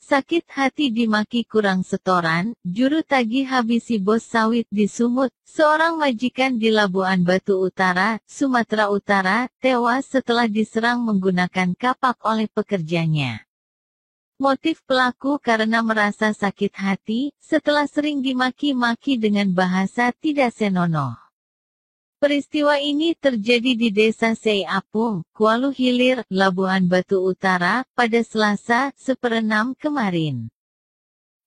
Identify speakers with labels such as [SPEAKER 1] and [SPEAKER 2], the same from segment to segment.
[SPEAKER 1] Sakit hati dimaki kurang setoran, juru tagih habisi bos sawit di Sumut. Seorang majikan di Labuan Batu Utara, Sumatera Utara, tewas setelah diserang menggunakan kapak oleh pekerjanya. Motif pelaku karena merasa sakit hati, setelah sering dimaki-maki dengan bahasa tidak senonoh. Peristiwa ini terjadi di Desa Sei Apung, Kuala Hilir, Labuan Batu Utara, pada Selasa, 1/6 kemarin.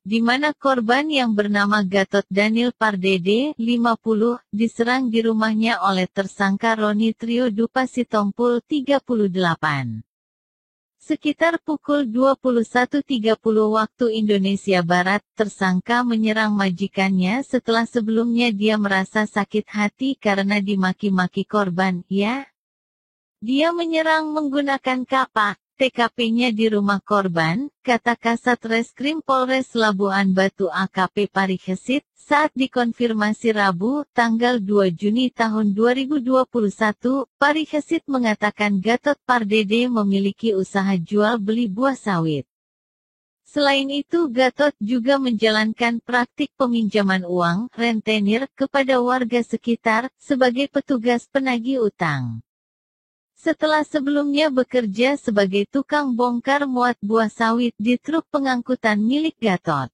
[SPEAKER 1] Di mana korban yang bernama Gatot Daniel Pardede, 50, diserang di rumahnya oleh tersangka Roni Trio Dupa Sitompul, 38. Sekitar pukul 21.30 waktu Indonesia Barat, tersangka menyerang majikannya setelah sebelumnya dia merasa sakit hati karena dimaki-maki korban, ya. Dia menyerang menggunakan kapak. TKP-nya di rumah korban, kata Kasat Reskrim Polres Labuan Batu AKP Parihesit, saat dikonfirmasi Rabu, tanggal 2 Juni tahun 2021, Parihesit mengatakan Gatot Pardede memiliki usaha jual beli buah sawit. Selain itu Gatot juga menjalankan praktik peminjaman uang, rentenir, kepada warga sekitar, sebagai petugas penagih utang. Setelah sebelumnya bekerja sebagai tukang bongkar muat buah sawit di truk pengangkutan milik Gatot.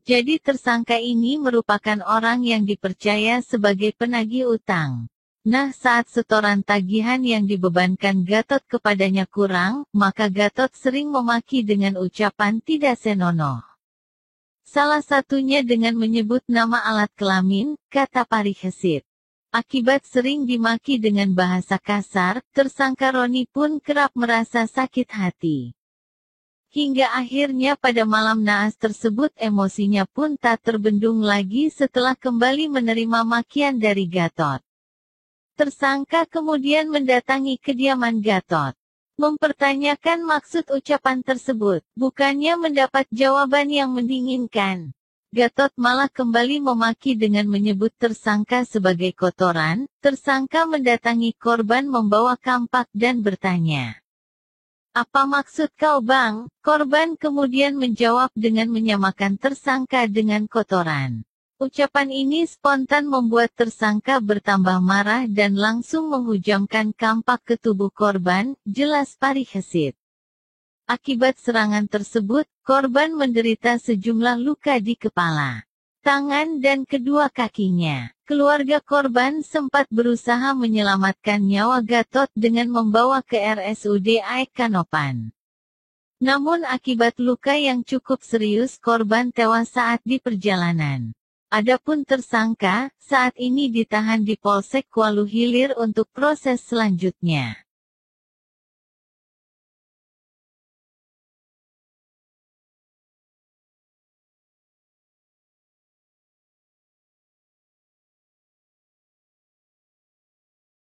[SPEAKER 1] Jadi tersangka ini merupakan orang yang dipercaya sebagai penagih utang. Nah, saat setoran tagihan yang dibebankan Gatot kepadanya kurang, maka Gatot sering memaki dengan ucapan tidak senonoh. Salah satunya dengan menyebut nama alat kelamin, kata Parihesit. Akibat sering dimaki dengan bahasa kasar, tersangka Roni pun kerap merasa sakit hati. Hingga akhirnya pada malam naas tersebut emosinya pun tak terbendung lagi setelah kembali menerima makian dari Gatot. Tersangka kemudian mendatangi kediaman Gatot. Mempertanyakan maksud ucapan tersebut, bukannya mendapat jawaban yang mendinginkan. Gatot malah kembali memaki dengan menyebut tersangka sebagai kotoran. Tersangka mendatangi korban membawa kampak dan bertanya, "Apa maksud kau bang?" Korban kemudian menjawab dengan menyamakan tersangka dengan kotoran. Ucapan ini spontan membuat tersangka bertambah marah dan langsung menghujamkan kampak ke tubuh korban, jelas Parihesit. Akibat serangan tersebut, korban menderita sejumlah luka di kepala, tangan dan kedua kakinya. Keluarga korban sempat berusaha menyelamatkan nyawa Gatot dengan membawa ke RSUD AEK Kanopan. Namun akibat luka yang cukup serius korban tewas saat di perjalanan. Adapun tersangka, saat ini ditahan di Polsek Kuala Hilir untuk proses selanjutnya.